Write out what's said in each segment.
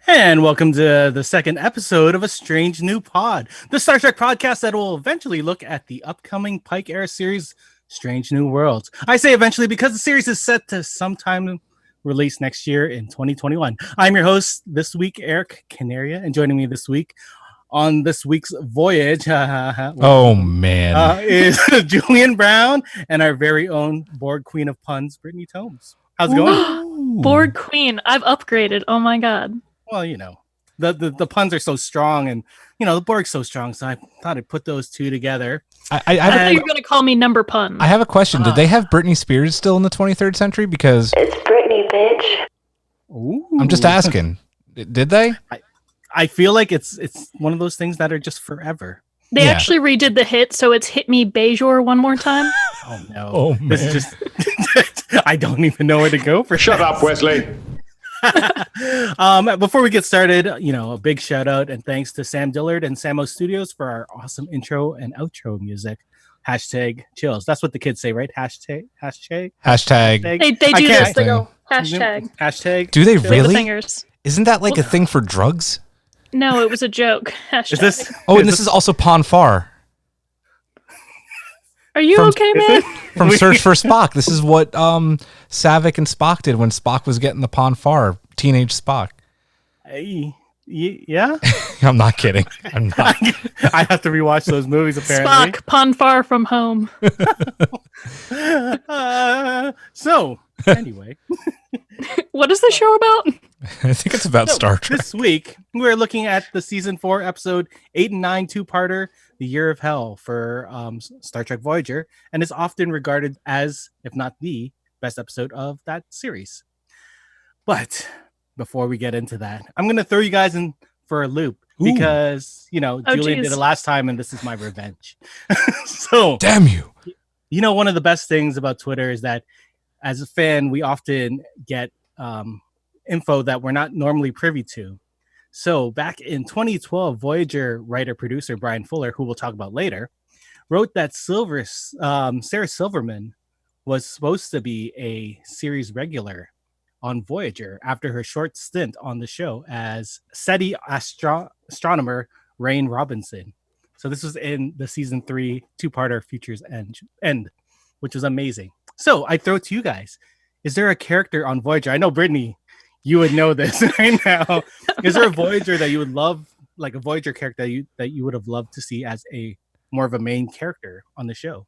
And welcome to the second episode of A Strange New Pod, the Star Trek podcast that will eventually look at the upcoming Pike era series, Strange New Worlds. I say eventually because the series is set to sometime release next year in 2021. I'm your host this week, Erik Canaria, and joining me this week on this week's voyage is Julian Brown and our very own board queen of puns, Brittany Tomes. How's it going? Board queen. I've upgraded. Oh my god. Well, you know, the puns are so strong, and you know the Borg's so strong, so I thought I'd put those two together. I thought you were going to call me number pun. I have a question. Did they have Britney Spears still in the 23rd century? Because it's Britney, bitch. Ooh. I'm just asking. Did they? I feel like it's one of those things that are just forever. They actually redid the hit, so it's Hit Me Bejor one more time. Oh no! Oh man. This is just I don't even know where to go for. Shut up, Wesley. Before we get started, you know, a big shout out and thanks to Sam Dillard and Samo Studios for our awesome intro and outro music. Hashtag chills. That's what the kids say, right? Hashtag. They do this. They go hashtag. Do they the really? singers. Isn't that like a thing for drugs? No, it was a joke. Hashtag. Is this? Oh, and this is also Pon Far Are you okay, man? from Search for Spock. This is what Savick and Spock did when Spock was getting the Pon Far. Teenage Spock. Yeah. I'm not kidding. I'm not. I have to rewatch those movies apparently. Spock, Pon Far from home. So anyway, What is the show about? I think it's about Star Trek. This week we're looking at the season 4 episode 8 and 9 two-parter, The Year of Hell for Star Trek Voyager, and is often regarded as, if not the best episode of that series. But before we get into that, I'm going to throw you guys in for a loop because, you know, Julian did it last time and this is my revenge. So, damn you. You know, one of the best things about Twitter is that as a fan, we often get info that we're not normally privy to. So back in 2012, Voyager writer-producer Bryan Fuller, who we'll talk about later, wrote that Sarah Silverman was supposed to be a series regular on Voyager after her short stint on the show as SETI astronomer Rain Robinson. So this was in the season 3 two-parter Futures End, which was amazing. So I throw it to you guys. Is there a character on Voyager? I know, Brittany, you would know this right now. Is there a Voyager that you would love, like a Voyager character that you would have loved to see as a more of a main character on the show?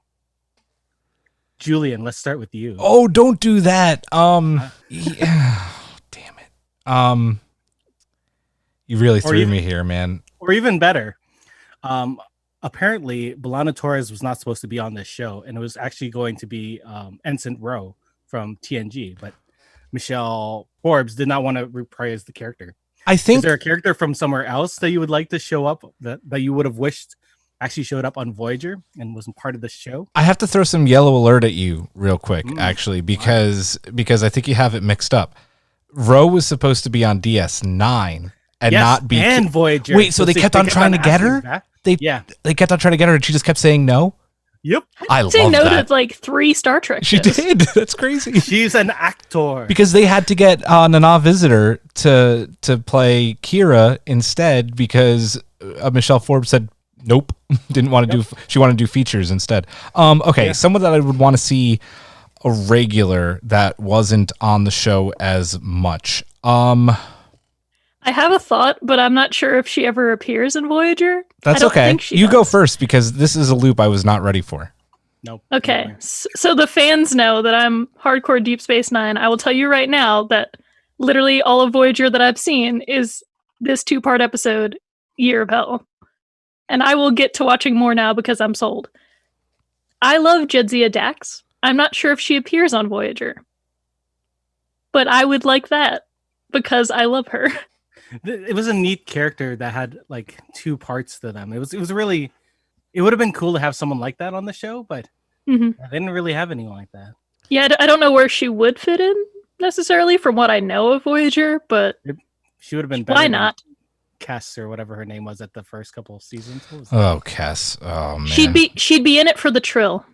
Julian, let's start with you. Oh, don't do that. Damn it. You really threw me here, man. Or even better. Apparently B'Elanna Torres was not supposed to be on this show, and it was actually going to be Ensign Ro from TNG, but Michelle Forbes did not want to reprise the character. Is there a character from somewhere else that you would like to show up that you would have wished actually showed up on Voyager and wasn't part of the show? I have to throw some yellow alert at you real quick, actually, because I think you have it mixed up. Ro was supposed to be on DS9 and not be and Voyager. Wait, so they kept on trying to get her? They kept on trying to get her, and she just kept saying no. Yep. I love Say no that. to like 3 Star Trek She shows. did. That's crazy. She's an actor. Because they had to get Nana Visitor to play Kira instead because Michelle Forbes said nope, didn't want to do. She wanted to do features instead. Okay, someone that I would want to see a regular that wasn't on the show as much. I have a thought, but I'm not sure if she ever appears in Voyager. That's okay. You go first because this is a loop I was not ready for. Nope. Okay, so the fans know that I'm hardcore Deep Space Nine. I will tell you right now that literally all of Voyager that I've seen is this 2-part episode, Year of Hell. And I will get to watching more now because I'm sold. I love Jadzia Dax. I'm not sure if she appears on Voyager. But I would like that because I love her. It was a neat character that had like 2 parts to them. It was really, it would have been cool to have someone like that on the show, but they didn't really have anyone like that. Yeah, I don't know where she would fit in necessarily from what I know of Voyager, but she would have been better. Why not? Cass or whatever her name was at the first couple of seasons. Oh, Cass. Oh man. She'd be in it for the trill.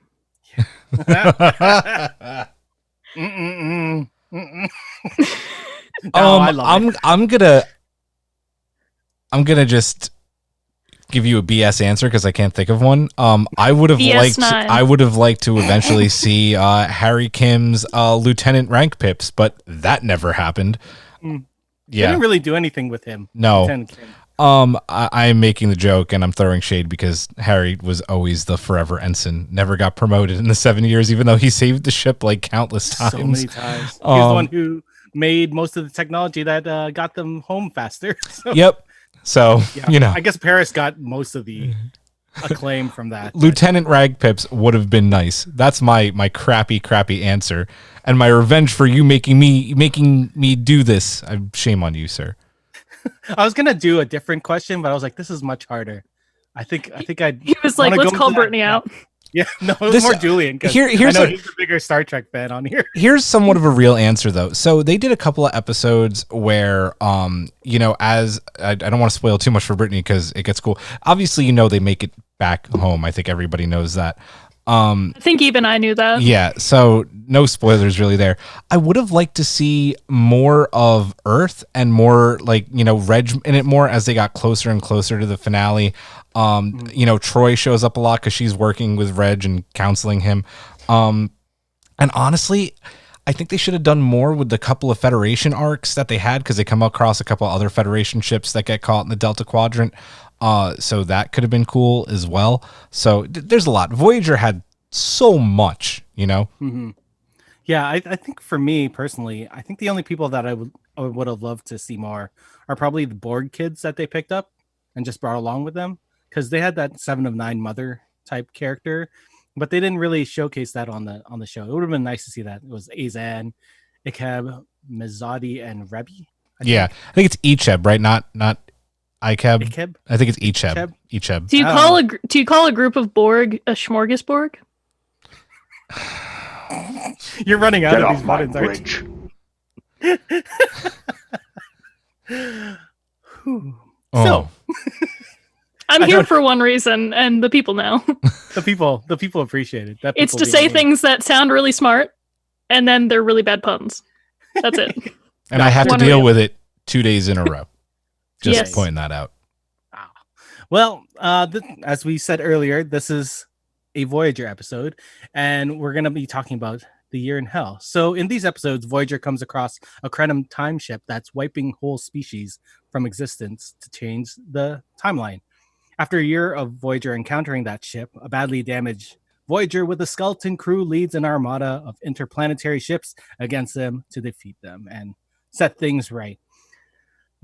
I love it. I'm gonna I'm gonna just give you a BS answer because I can't think of one. I would have liked to eventually see Harry Kim's lieutenant rank pips, but that never happened. They didn't really do anything with him. No. Lieutenant Kim. I'm making the joke and I'm throwing shade because Harry was always the forever ensign, never got promoted in the 7 years, even though he saved the ship like countless times. So many times. He's the one who made most of the technology that got them home faster. So. Yep. So, I guess Paris got most of the acclaim from that. Lieutenant Ragpips would have been nice. That's my crappy answer. And my revenge for you making me do this. Shame on you, sir. I was gonna do a different question, but I was like, this is much harder. I think He was like, let's call Brittany out. Yeah, no, it was more Julian. He's the bigger Star Trek fan on here. Here's somewhat of a real answer though. So they did a couple of episodes where, as I don't want to spoil too much for Brittany because it gets cool. Obviously, they make it back home. I think everybody knows that. I think even I knew that. Yeah, so no spoilers really there. I would have liked to see more of Earth and more Reg in it more as they got closer and closer to the finale. Troy shows up a lot because she's working with Reg and counseling him. And honestly, I think they should have done more with the couple of Federation arcs that they had because they come across a couple other Federation ships that get caught in the Delta Quadrant. So that could have been cool as well. So there's a lot. Voyager had so much, Mm-hmm. Yeah, I think for me personally, I think the only people that I would have loved to see more are probably the Borg kids that they picked up and just brought along with them because they had that 7 of 9 mother type character, but they didn't really showcase that on the show. It would have been nice to see that. It was Azan, Ikeb, Mizadi, and Rebby. I think it's Icheb, right? Not Ikeb. Ikeb? I think it's Icheb. Icheb. Do you call a group of Borg a smorgasbord? You're running out of these buttons, aren't you? So I'm here for one reason, and the people know. The people appreciate it. It's to say things that sound really smart, and then they're really bad puns. That's it. And I have to deal with it 2 days in a row. Just pointing that out. Well, as we said earlier, this is a Voyager episode, and we're going to be talking about the year in hell. So in these episodes, Voyager comes across a Krenim time ship that's wiping whole species from existence to change the timeline. After a year of Voyager encountering that ship, a badly damaged Voyager with a skeleton crew leads an armada of interplanetary ships against them to defeat them and set things right.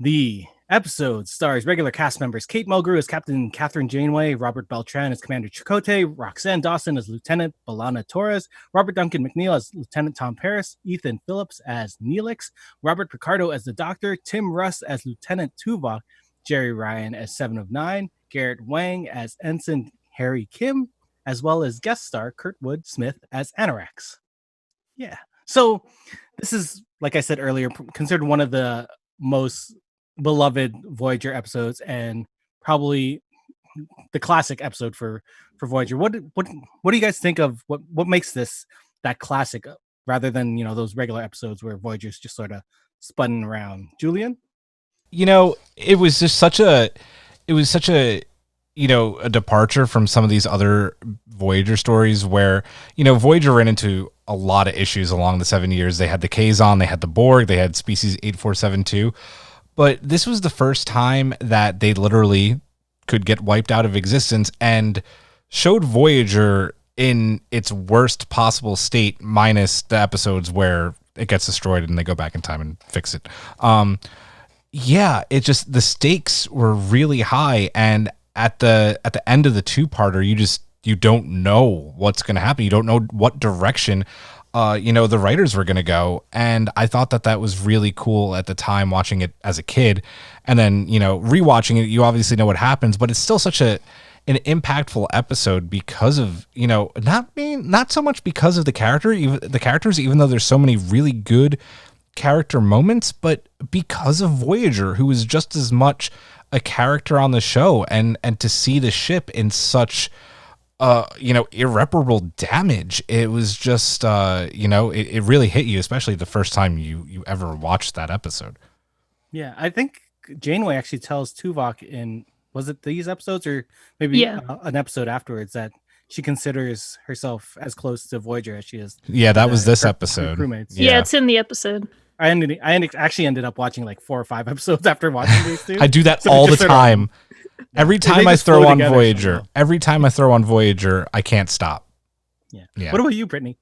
The episode stars regular cast members Kate Mulgrew as Captain Catherine Janeway, Robert Beltran as Commander Chakotay, Roxanne Dawson as Lieutenant B'Elanna Torres, Robert Duncan McNeil as Lieutenant Tom Paris, Ethan Phillips as Neelix, Robert Picardo as the Doctor, Tim Russ as Lieutenant Tuvok, Jerry Ryan as 7 of 9, Garrett Wang as Ensign Harry Kim, as well as guest star Kurtwood Smith as Anorax. Yeah. So this is, like I said earlier, considered one of the most beloved Voyager episodes and probably the classic episode for Voyager. What do you guys think of what makes this that classic rather than those regular episodes where Voyager's just sort of spun around? Julian? It was just such a a departure from some of these other Voyager stories where Voyager ran into a lot of issues along the 7 years. They had the Kazon, they had the Borg, they had species 8472. But this was the first time that they literally could get wiped out of existence and showed Voyager in its worst possible state, minus the episodes where it gets destroyed and they go back in time and fix it. It just, the stakes were really high, and at the end of the two-parter, you don't know what's going to happen. You don't know what direction the writers were going to go. And I thought that was really cool at the time watching it as a kid. And then, rewatching it, you obviously know what happens, but it's still such an impactful episode because of, not so much because of the characters, even though there's so many really good character moments, but because of Voyager, who is just as much a character on the show, and to see the ship in such irreparable damage. It was just, it really hit you, especially the first time you ever watched that episode. Yeah, I think Janeway actually tells Tuvok in, was it these episodes or maybe Yeah. an episode afterwards, that she considers herself as close to Voyager as she is. Yeah, that was this her episode. crewmates. Yeah, it's in the episode. I actually ended up watching like 4 or 5 episodes after watching these two. I do that So all the just sort of- time. Every time I just throw flow on together Voyager, somehow. every time I throw on Voyager, I can't stop. Yeah. What about you, Brittany?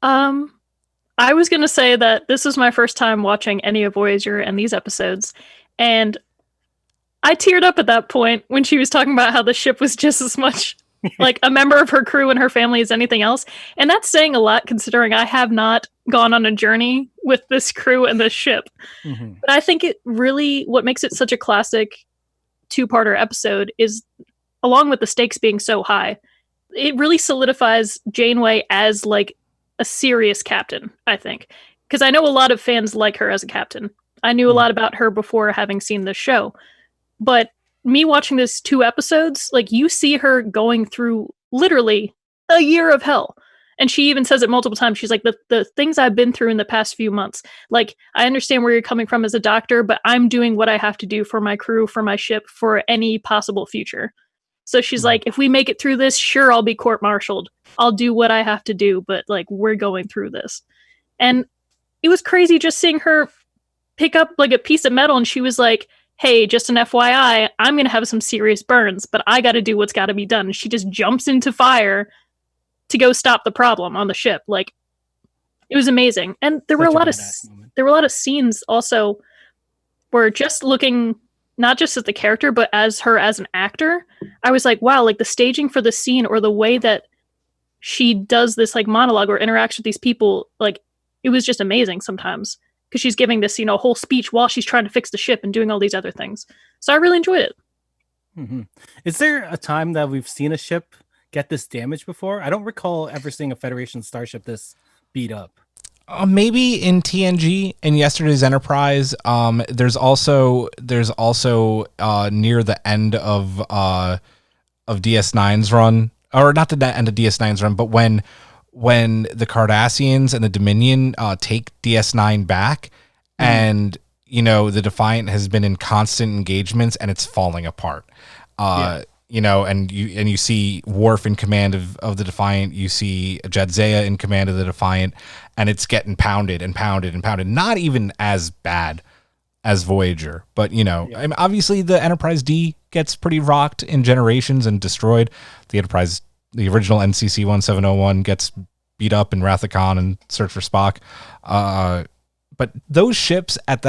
I was gonna say that this is my first time watching any of Voyager and these episodes, and I teared up at that point when she was talking about how the ship was just as much like a member of her crew and her family as anything else. And that's saying a lot considering I have not gone on a journey with this crew and this ship. Mm-hmm. But I think it really, what makes it such a classic two-parter episode is, along with the stakes being so high, it really solidifies Janeway as like a serious captain, I think. Because I know a lot of fans like her as a captain. I knew a lot about her before having seen this show. But me watching this 2 episodes, like, you see her going through literally a year of hell. And she even says it multiple times. She's like, the things I've been through in the past few months, like, I understand where you're coming from as a doctor, but I'm doing what I have to do for my crew, for my ship, for any possible future. So she's like, if we make it through this, sure, I'll be court-martialed. I'll do what I have to do, but like, we're going through this. And it was crazy just seeing her pick up like a piece of metal, and she was like, hey, just an FYI, I'm going to have some serious burns, but I got to do what's got to be done. And she just jumps into fire to go stop the problem on the ship. Like, it was amazing. And there were a lot of scenes also where, just looking not just at the character, but as her as an actor, I was like, wow, like the staging for the scene or the way that she does this like monologue or interacts with these people, like, it was just amazing sometimes. Because she's giving this, whole speech while she's trying to fix the ship and doing all these other things. So I really enjoyed it. Mm-hmm. Is there a time that we've seen a ship get this damage before? I don't recall ever seeing a Federation starship this beat up. Maybe in TNG in yesterday's Enterprise. There's also near the end of DS9's run, or not the end of DS9's run, but when the Cardassians and the Dominion take DS9 back, and the Defiant has been in constant engagements and it's falling apart. And you see Worf in command of the Defiant, you see Jadzia in command of the Defiant, and it's getting pounded and pounded and pounded. Not even as bad as Voyager, but I mean, obviously the Enterprise D gets pretty rocked in Generations and destroyed. The original NCC 1701 gets beat up in Wrath of Khan and Search for Spock. But those ships at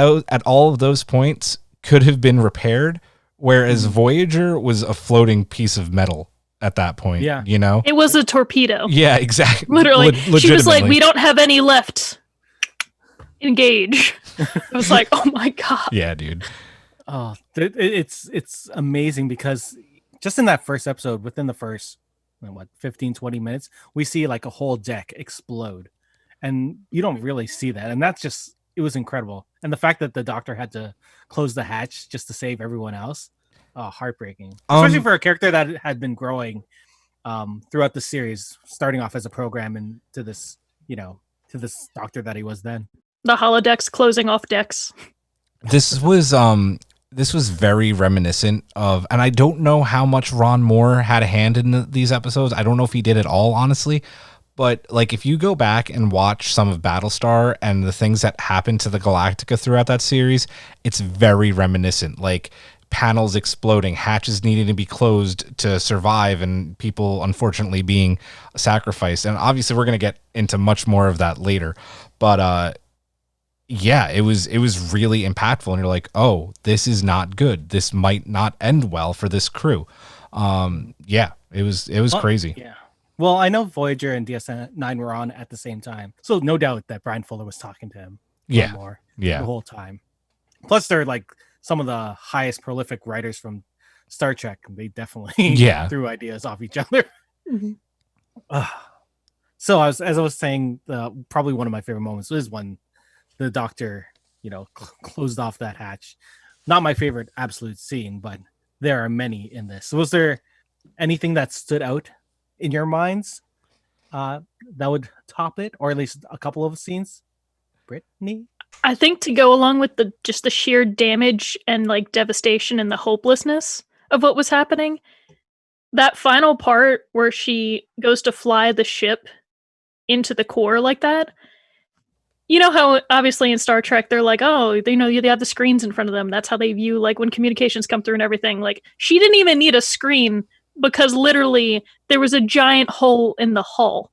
all of those points could have been repaired, whereas Voyager was a floating piece of metal at that point. Yeah. It was a torpedo. Yeah, exactly. Literally. She was like, we don't have any left. Engage. I was like, oh my God. Yeah, dude. Oh, it's amazing because just in that first episode, within the first 15-20 minutes, we see like a whole deck explode, and you don't really see that, and it was incredible. And the fact that the doctor had to close the hatch just to save everyone else, heartbreaking, especially for a character that had been growing throughout the series, starting off as a program and to this doctor that he was then. The holodecks closing off decks. This was very reminiscent of, and I don't know how much Ron Moore had a hand in these episodes. I don't know if he did it all, honestly. But like, if you go back and watch some of Battlestar and the things that happened to the Galactica throughout that series, it's very reminiscent. Like, panels exploding, hatches needing to be closed to survive, and people unfortunately being sacrificed. And obviously we're going to get into much more of that later. But yeah, it was really impactful, and you're like, oh, this is not good. This might not end well for this crew. Yeah, it was crazy. Yeah. Well, I know Voyager and DS9 were on at the same time, so no doubt that Bryan Fuller was talking to him more the whole time. Plus, they're like some of the highest prolific writers from Star Trek. They definitely threw ideas off each other. Mm-hmm. So as I was saying, probably one of my favorite moments is when the doctor, closed off that hatch. Not my favorite absolute scene, but there are many in this. So was there anything that stood out in your minds that would top it, or at least a couple of scenes? Brittany? I think to go along with the sheer damage and like devastation and the hopelessness of what was happening, that final part where she goes to fly the ship into the core like that. You know how obviously in Star Trek they're like, oh, they have the screens in front of them. That's how they view like when communications come through and everything. Like she didn't even need a screen because literally there was a giant hole in the hull.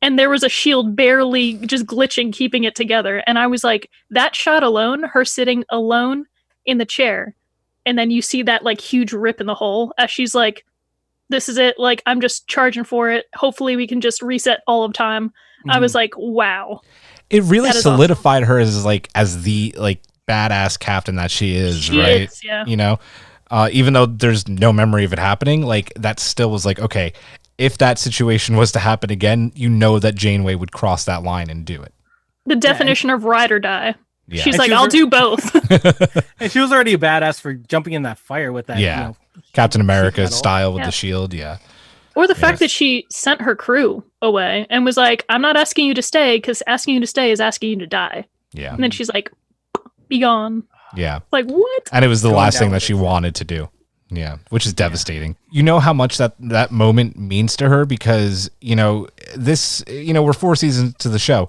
And there was a shield barely just glitching, keeping it together. And I was like, that shot alone, her sitting alone in the chair, and then you see that like huge rip in the hole as she's like, this is it. Like, I'm just charging for it. Hopefully we can just reset all of time. Mm-hmm. I was like, wow. It really solidified awesome. Her as the like badass captain that she is, right? Is, yeah. You know, even though there's no memory of it happening, like that still was like, okay, if that situation was to happen again, you know that Janeway would cross that line and do it. The definition of ride or die. Yeah. She's like, I'll do both. And she was already a badass for jumping in that fire with that. Yeah. Captain America style with the shield. Yeah. Or the fact that she sent her crew away and was like, I'm not asking you to stay because asking you to stay is asking you to die. Yeah. And then she's like, be gone. Yeah. Like, what? And it was the last thing that she wanted to do. Yeah, which is devastating. You know how much that moment means to her because, you know, this, you know, we're 4 seasons to the show.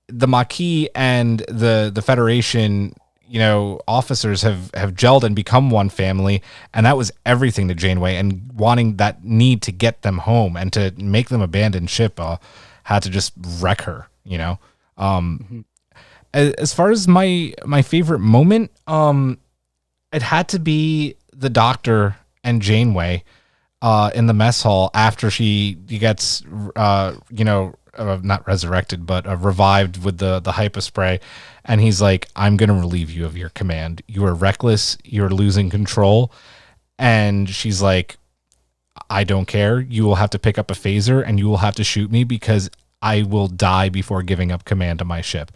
The Maquis and the Federation, you know, officers have gelled and become one family. And that was everything to Janeway, and wanting that need to get them home and to make them abandon ship had to just wreck her, you know. As far as my favorite moment, it had to be the Doctor and Janeway in the mess hall after she gets, you know, not resurrected, but revived with the hypospray. And he's like, I'm going to relieve you of your command. You are reckless. You're losing control. And she's like, I don't care. You will have to pick up a phaser and you will have to shoot me because I will die before giving up command of my ship.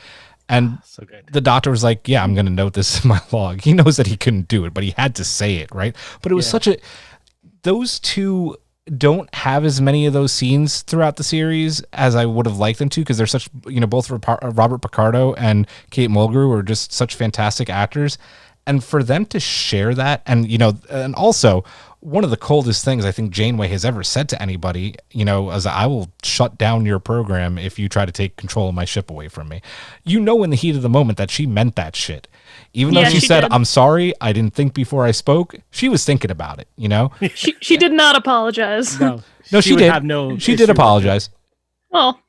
And so the Doctor was like, yeah, I'm going to note this in my log. He knows that he couldn't do it, but he had to say it, right? But it was those two don't have as many of those scenes throughout the series as I would have liked them to, because they're such, you know, both Robert Picardo and Kate Mulgrew are just such fantastic actors. And for them to share that, and, you know, and also one of the coldest things I think Janeway has ever said to anybody, you know, is I will shut down your program if you try to take control of my ship away from me. You know, in the heat of the moment that she meant that shit. Even though she said, I'm sorry, I didn't think before I spoke, she was thinking about it, you know? She did not apologize. No, she did. She did apologize. Well,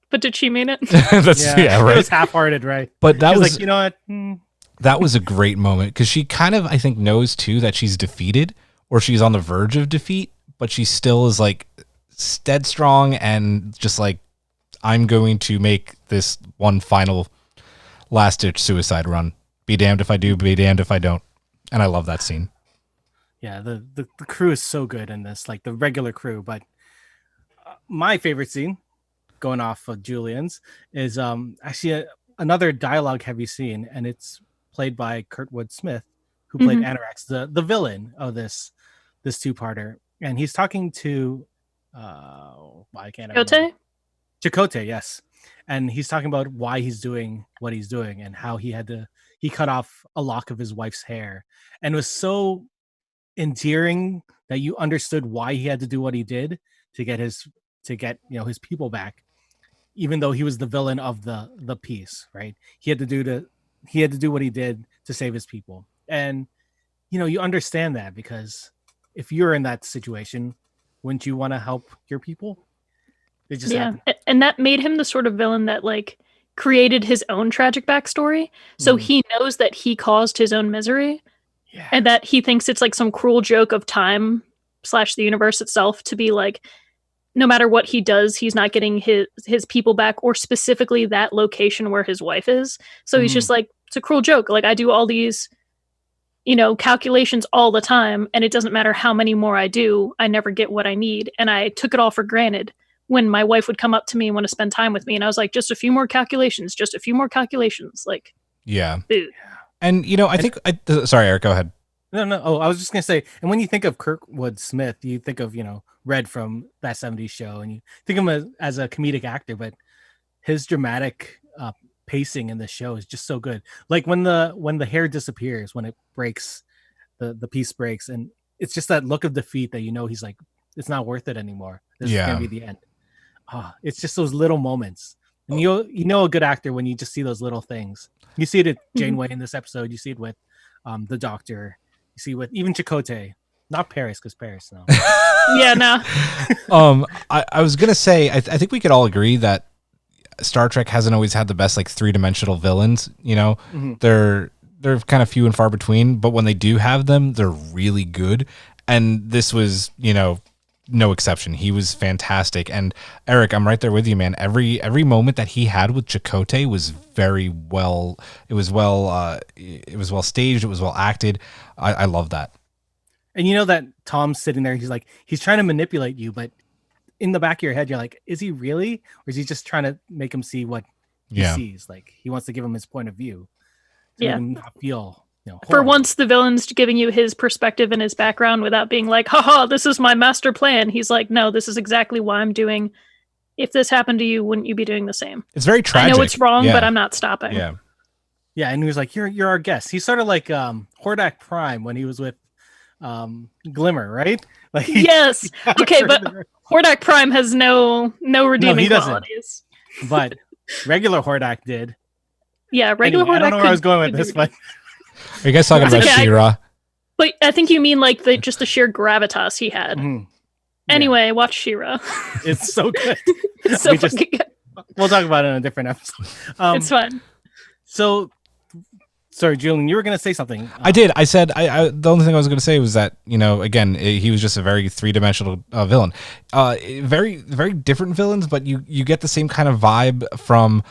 but did she mean it? That's right. It was half-hearted, right? But that was like, you know what? That was a great moment because she kind of, I think, knows too that she's defeated or she's on the verge of defeat, but she still is like stead strong and just like, I'm going to make this one final last ditch suicide run. Be damned if I do, be damned if I don't. And I love that scene. Yeah, the crew is so good in this, like the regular crew. But my favorite scene, going off of Julian's, is actually another dialogue heavy scene, and it's played by Kurtwood Smith, who played Anorax, the villain of this two-parter. And he's talking to I can't remember. Chakotay, yes. And he's talking about why he's doing what he's doing and how he cut off a lock of his wife's hair. And it was so endearing that you understood why he had to do what he did to get his people back, even though he was the villain of the piece, right? He had to do what he did to save his people. And you know, you understand that because if you're in that situation, wouldn't you want to help your people? It just happened. And that made him the sort of villain that like created his own tragic backstory. So he knows that he caused his own misery, and that he thinks it's like some cruel joke of time / the universe itself to be like, no matter what he does, he's not getting his people back, or specifically that location where his wife is. So he's just like, it's a cruel joke. Like I do all these, you know, calculations all the time, and it doesn't matter how many more I do, I never get what I need. And I took it all for granted when my wife would come up to me and want to spend time with me. And I was like, just a few more calculations. Like, yeah. Dude. And, you know, sorry, Eric, go ahead. No. Oh, I was just going to say, and when you think of Kurtwood Smith, you think of, you know, Red from That 70s Show, and you think of him as a comedic actor, but his dramatic pacing in the show is just so good. Like when the hair disappears, when it breaks, the piece breaks, and it's just that look of defeat that he's like, it's not worth it anymore. This is gonna be the end. It's just those little moments, and you know a good actor when you just see those little things. You see it at Janeway in this episode. You see it with the Doctor. You see it with even Chakotay, not Paris, because Paris no. Yeah, no. I was gonna say I think we could all agree that Star Trek hasn't always had the best like 3-dimensional villains. They're kind of few and far between, but when they do have them, they're really good. And this was, no exception. He was fantastic. And Erik, I'm right there with you, man. Every moment that he had with Chakotay was very well. It was well staged. It was well acted. I love that. And that Tom's sitting there. He's like, he's trying to manipulate you, but in the back of your head, you're like, is he really? Or is he just trying to make him see what he sees? Like he wants to give him his point of view. To make him not feel. For once, the villain's giving you his perspective and his background without being like, haha, this is my master plan. He's like, no, this is exactly why I'm doing. If this happened to you, wouldn't you be doing the same? It's very tragic. I know it's wrong, but I'm not stopping. Yeah. Yeah, and he was like, you're our guest. He's sort of like Hordak Prime when he was with Glimmer, right? Like yes. Okay, but Hordak Prime has no redeeming qualities. But regular Hordak did. Yeah, regular Hordak. I don't know where I was going with this, but are you guys talking about She-Ra? But I think you mean like just the sheer gravitas he had. Mm-hmm. Anyway, watch She-Ra. It's so good. It's so fucking good. We'll talk about it in a different episode. It's fun. So, sorry, Julian, you were going to say something. I did. I said the only thing I was going to say was that again, he was just a very 3-dimensional villain. Very very different villains, but you get the same kind of vibe from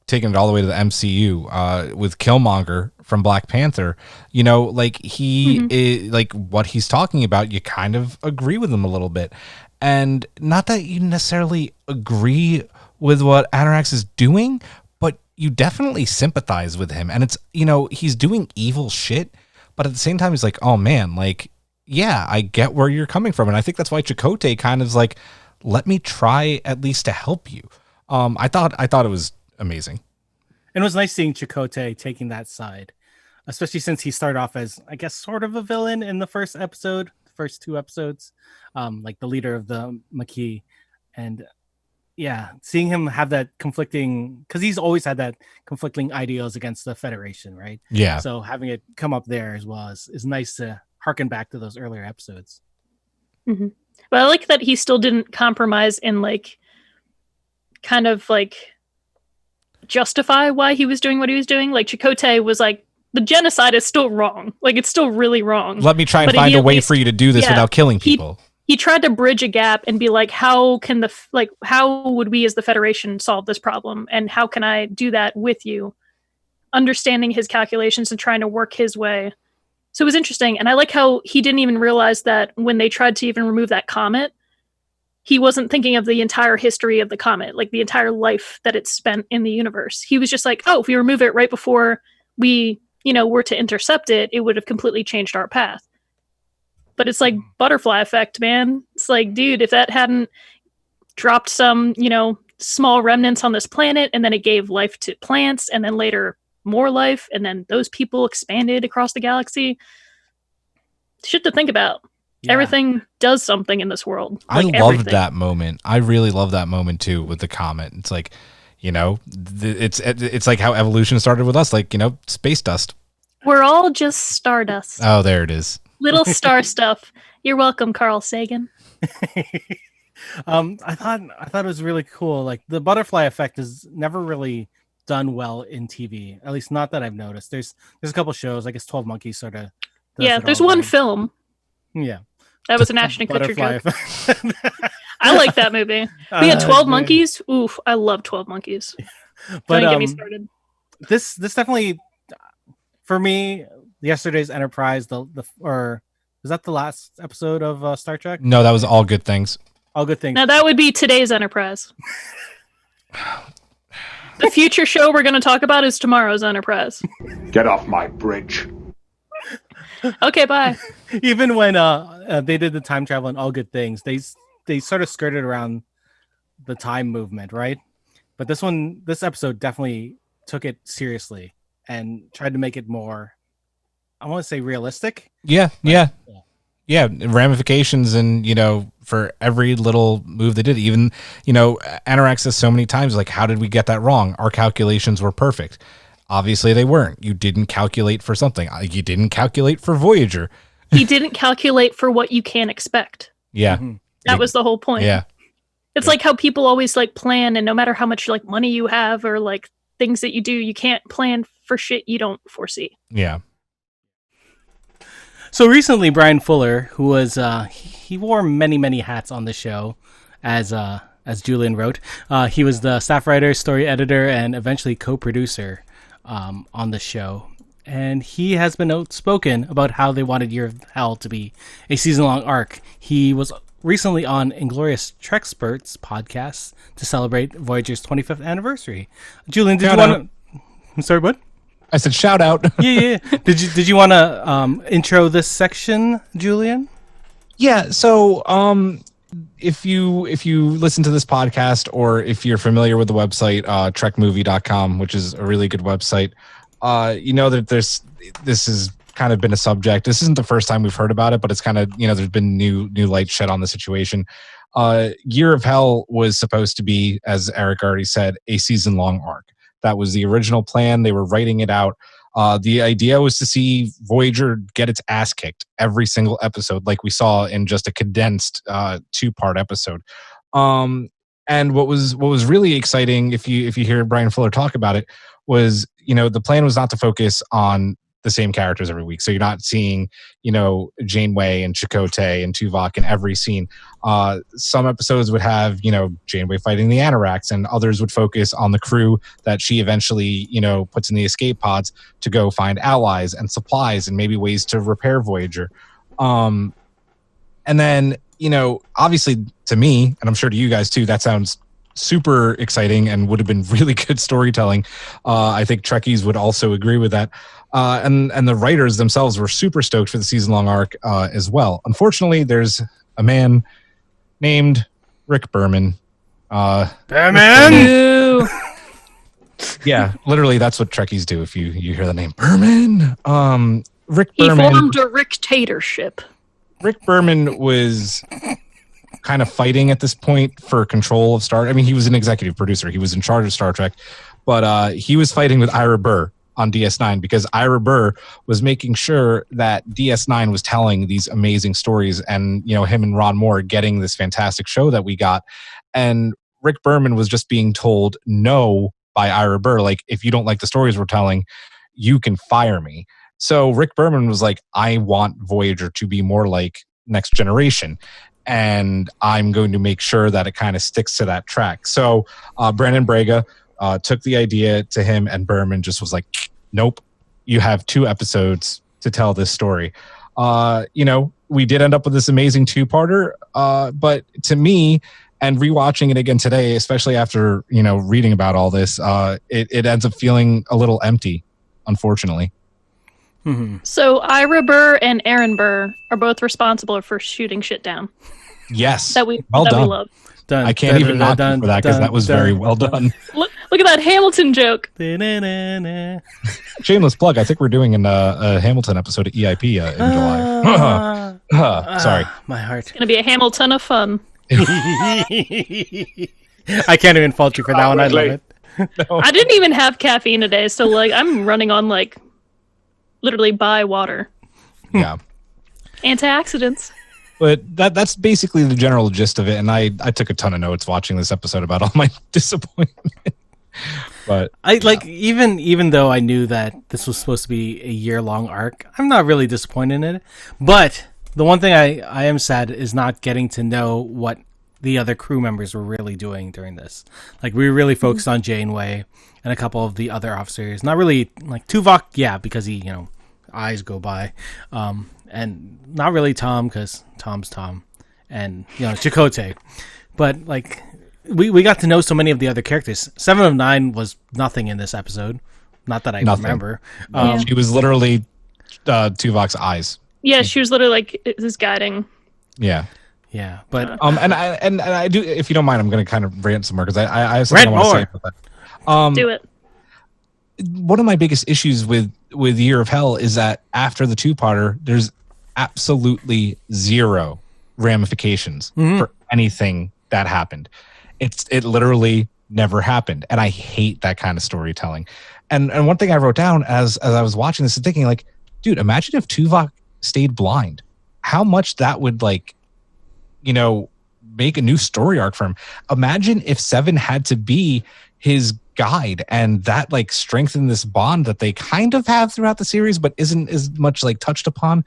taking it all the way to the MCU with Killmonger from Black Panther. Like he is, like what he's talking about. You kind of agree with him a little bit, and not that you necessarily agree with what Anorax is doing, but you definitely sympathize with him. And it's, he's doing evil shit, but at the same time, he's like, oh man, like, yeah, I get where you're coming from. And I think that's why Chakotay kind of is like, let me try at least to help you. I thought it was amazing. And it was nice seeing Chakotay taking that side, especially since he started off as, I guess, sort of a villain in the first two episodes, like the leader of the Maquis. And yeah, seeing him have that conflicting, because he's always had that conflicting ideals against the Federation, right? Yeah. So having it come up there as well is nice to harken back to those earlier episodes. Mm-hmm. But I like that he still didn't compromise and like kind of like justify why he was doing what he was doing. Like Chakotay was like, the genocide is still wrong. Like it's still really wrong. Let me try and find a way for you to do this without killing people. He tried to bridge a gap and be like, how would we as the Federation solve this problem? And how can I do that with you? Understanding his calculations and trying to work his way. So it was interesting. And I like how he didn't even realize that when they tried to even remove that comet, he wasn't thinking of the entire history of the comet, like the entire life that it's spent in the universe. He was just like, oh, if we remove it right before we, were to intercept it, it would have completely changed our path. But it's like butterfly effect, man. It's like, dude, if that hadn't dropped some, small remnants on this planet, and then it gave life to plants, and then later more life, and then those people expanded across the galaxy. Shit to think about. Yeah. Everything does something in this world. Like I loved that moment. I really love that moment too with the comet. It's like, it's like how evolution started with us, like, space dust. We're all just stardust. Oh, there it is. Little star stuff. You're welcome, Carl Sagan. I thought it was really cool. Like the butterfly effect is never really done well in TV. At least not that I've noticed. There's a couple shows. I guess 12 Monkeys sort of. Yeah, there's one film. Yeah, that was an Ashton Kutcher joke. I like that movie. We had 12 Monkeys. Oof, I love 12 Monkeys. But don't get me started. This definitely, for me, yesterday's Enterprise, or was that the last episode of Star Trek? No, that was All Good Things. All Good Things. Now that would be today's Enterprise. The future show we're going to talk about is tomorrow's Enterprise. Get off my bridge. Okay, bye. Even when they did the time travel and All Good Things, they sort of skirted around the time movement, right? But this episode definitely took it seriously and tried to make it more, I want to say, realistic. Yeah. Ramifications, and for every little move they did, even Anorak says so many times, like, how did we get that wrong? Our calculations were perfect. Obviously they weren't. You didn't calculate for something. You didn't calculate for Voyager. He didn't calculate for what you can expect. Yeah. That was the whole point. Yeah. It's like how people always like plan, and no matter how much like money you have or like things that you do, you can't plan for shit you don't foresee. Yeah. So recently, Bryan Fuller, who was he wore many hats on the show, as Julian wrote. He was the staff writer, story editor, and eventually co-producer on the show. And he has been outspoken about how they wanted Year of Hell to be a season-long arc. He was recently on Inglorious Treksperts podcast to celebrate Voyager's 25th anniversary. Julian, did you want to? I'm sorry, what? I said shout out. Yeah. Did you want to intro this section, Julian? Yeah. So, if you listen to this podcast, or if you're familiar with the website trekmovie.com, which is a really good website, that this has kind of been a subject. This isn't the first time we've heard about it, but it's kind of, there's been new light shed on the situation. Year of Hell was supposed to be, as Erik already said, a season-long arc. That was the original plan. They were writing it out. The idea was to see Voyager get its ass kicked every single episode, like we saw in just a condensed 2-part episode. And what was really exciting, if you hear Bryan Fuller talk about it, was the plan was not to focus on the same characters every week. So you're not seeing, Janeway and Chakotay and Tuvok in every scene. Some episodes would have, Janeway fighting the Anoraks, and others would focus on the crew that she eventually, puts in the escape pods to go find allies and supplies and maybe ways to repair Voyager. And then, obviously to me, and I'm sure to you guys too, that sounds super exciting and would have been really good storytelling. I think Trekkies would also agree with that. And the writers themselves were super stoked for the season-long arc as well. Unfortunately, there's a man named Rick Berman. Berman! Yeah, literally, that's what Trekkies do if you hear the name Berman. Rick He Berman. formed a dictatorship. Rick Berman was kind of fighting at this point for control of Star. I mean, he was an executive producer. He was in charge of Star Trek, but he was fighting with Ira Burr on DS9 because Ira Burr was making sure that DS9 was telling these amazing stories, and him and Ron Moore getting this fantastic show that we got. And Rick Berman was just being told no by Ira Burr, like, if you don't like the stories we're telling, you can fire me. So Rick Berman was like, I want Voyager to be more like Next Generation, and I'm going to make sure that it kind of sticks to that track. So Brandon Braga took the idea to him, and Berman just was like, nope, you have 2 episodes to tell this story. We did end up with this amazing 2-parter, but to me, and rewatching it again today, especially after reading about all this, it ends up feeling a little empty, unfortunately. Mm-hmm. So Ira Burr and Aaron Burr are both responsible for shooting shit down. Yes, That we done. we love. Dun, I can't even knock you for that because that was very well done. Look at that Hamilton joke. Shameless plug. I think we're doing a Hamilton episode of EIP in July. Sorry. My heart. It's gonna be a Hamilton of fun. I can't even fault you for that one. I love it. No. I didn't even have caffeine today, so like I'm running on like literally by water. Yeah. Antioxidants. But that's basically the general gist of it. And I took a ton of notes watching this episode about all my disappointment. But I like even though I knew that this was supposed to be a year-long arc, I'm not really disappointed in it. But the one thing I am sad is not getting to know what the other crew members were really doing during this. Like, we were really focused on Janeway and a couple of the other officers. Not really, like, Tuvok, yeah, because he, eyes go by. And not really Tom, because Tom's Tom. And, Chakotay. But, like, we got to know so many of the other characters. 7 of 9 was nothing in this episode. Not that I remember. she was literally Tuvok's eyes. Yeah, she was literally like, this guiding. Yeah. Yeah, but and I do, if you don't mind, I'm going to kind of rant some more because I have something I want to say about that. Do it. One of my biggest issues with Year of Hell is that after the two-parter, there's absolutely zero ramifications for anything that happened. It literally never happened, and I hate that kind of storytelling. And one thing I wrote down as I was watching this and thinking, like, dude, imagine if Tuvok stayed blind, how much that would, like, you know, make a new story arc for him. Imagine if Seven had to be his guide, and that, like, strengthened this bond that they kind of have throughout the series, but isn't as much, like, touched upon.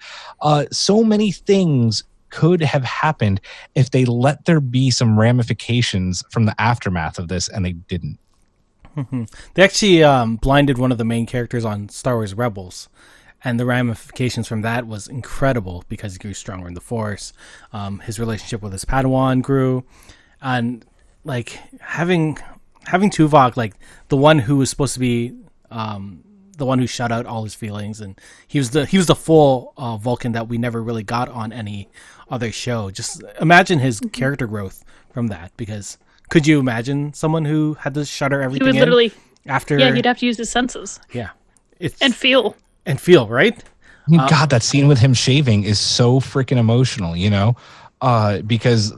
So many things could have happened if they let there be some ramifications from the aftermath of this, and they didn't. They actually blinded one of the main characters on Star Wars Rebels, and the ramifications from that was incredible because he grew stronger in the Force. His relationship with his Padawan grew, and like having Tuvok, like the one who was supposed to be the one who shut out all his feelings, and he was the full Vulcan that we never really got on any other show. Just imagine his character growth from that, because could you imagine someone who had to shutter everything? He would literally after. Yeah, he'd have to use his senses. Yeah, and feel, right? God, that scene with him shaving is so freaking emotional, you know, because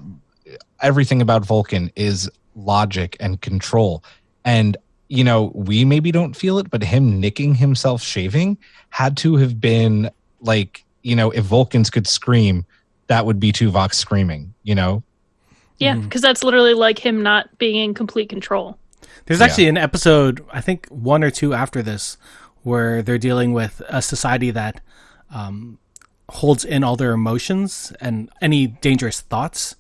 everything about Vulcan is logic and control. And, you know, we maybe don't feel it, but him nicking himself shaving had to have been like, you know, if Vulcans could scream, that would be Tuvok screaming, you know? Yeah, because that's literally like him not being in complete control. There's actually an episode, I think 1 or 2 after this, where they're dealing with a society that holds in all their emotions and any dangerous thoughts.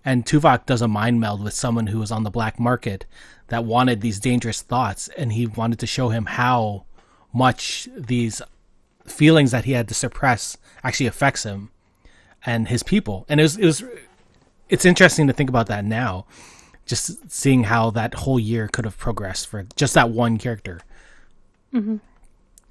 And Tuvok does a mind meld with someone who was on the black market that wanted these dangerous thoughts, and he wanted to show him how much these feelings that he had to suppress actually affects him and his people. And it's interesting to think about that now, just seeing how that whole year could have progressed for just that one character. Mm-hmm.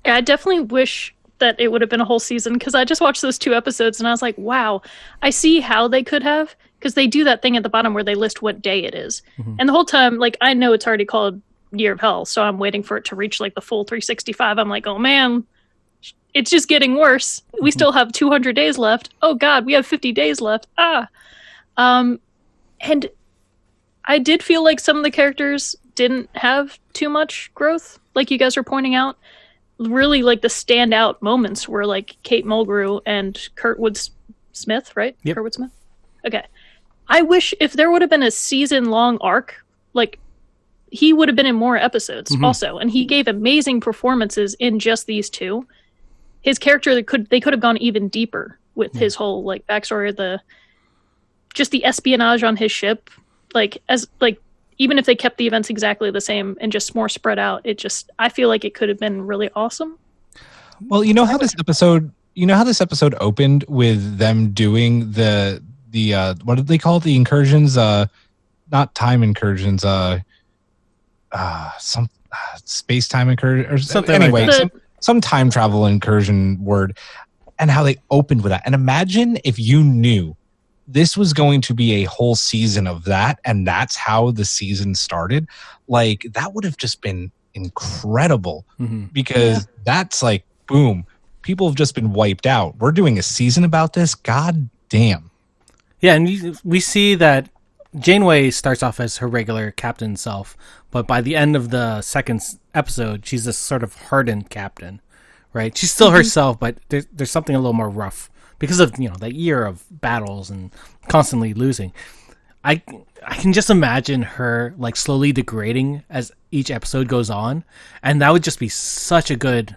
Yeah, I definitely wish that it would have been a whole season, because I just watched those 2 episodes and I was like, wow, I see how they could have, because they do that thing at the bottom where they list what day it is. And the whole time, like, I know it's already called Year of Hell, so I'm waiting for it to reach like the full 365. I'm like, oh man, it's just getting worse. We still have 200 days left. Oh god, we have 50 days left. And I did feel like some of the characters didn't have too much growth, like you guys were pointing out. Really, like, the standout moments were like Kate Mulgrew and Kurtwood Smith, right? Yep. Kurtwood Smith. Okay. I wish if there would have been a season-long arc, like, he would have been in more episodes also, and he gave amazing performances in just these 2. His character, they could have gone even deeper with his whole, like, backstory, just the espionage on his ship, even if they kept the events exactly the same and just more spread out, I feel like it could have been really awesome. Well, you know how this episode opened with them doing the what did they call it? The incursions, not time incursions, some space-time incursion or something. Anyway, like some time travel incursion word, and how they opened with that. And imagine if you knew this was going to be a whole season of that, and that's how the season started. Like, that would have just been incredible, because that's like, boom, people have just been wiped out. We're doing a season about this. God damn. Yeah, and we see that Janeway starts off as her regular captain self, but by the end of the second episode, she's this sort of hardened captain, right? She's still herself, but there's something a little more rough because of, you know, that year of battles and constantly losing. I can just imagine her, like, slowly degrading as each episode goes on, and that would just be such a good